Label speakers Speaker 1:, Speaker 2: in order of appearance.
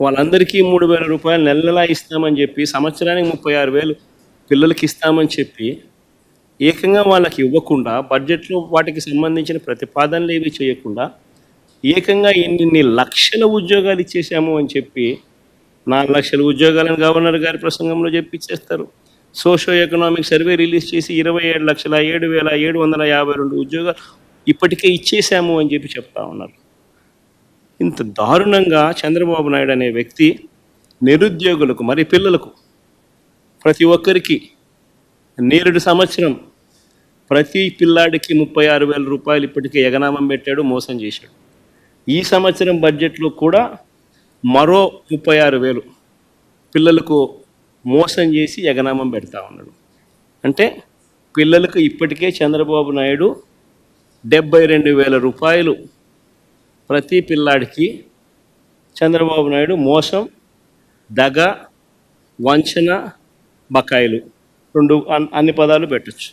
Speaker 1: వాళ్ళందరికీ 3,000 రూపాయలు నెల నెలా ఇస్తామని చెప్పి, సంవత్సరానికి 36,000 పిల్లలకి ఇస్తామని చెప్పి, ఏకంగా వాళ్ళకి ఇవ్వకుండా, బడ్జెట్‌లో వాటికి సంబంధించిన ప్రతిపాదనలేవి చేయకుండా, ఏకంగా ఇన్నిన్ని లక్షల ఉద్యోగాలు ఇచ్చేసాము అని చెప్పి, 4,00,000 ఉద్యోగాలను గవర్నర్ గారి ప్రసంగంలో చెప్పిచ్చేస్తారు. సోషియో ఎకనామిక్ సర్వే రిలీజ్ చేసి 27,07,752 ఉద్యోగాలు ఇప్పటికే ఇచ్చేసాము అని చెప్పి చెప్తా ఉన్నారు. ఇంత దారుణంగా చంద్రబాబు నాయుడు అనే వ్యక్తి నిరుద్యోగులకు, మరి పిల్లలకు, ప్రతి ఒక్కరికి నేరుడు సంవత్సరం ప్రతి పిల్లాడికి 36,000 రూపాయలు ఇప్పటికే ఎగనామం పెట్టాడు, మోసం చేశాడు. ఈ సంవత్సరం బడ్జెట్లో కూడా మరో 36,000 పిల్లలకు మోసం చేసి ఎగనామం పెడతా ఉన్నాడు. అంటే పిల్లలకు ఇప్పటికే చంద్రబాబు నాయుడు 72,000 రూపాయలు ప్రతి పిల్లాడికి చంద్రబాబు నాయుడు మోసం, దగ, వంచన, బకాయిలు, రెండు అన్ని పదాలు పెట్టచ్చు.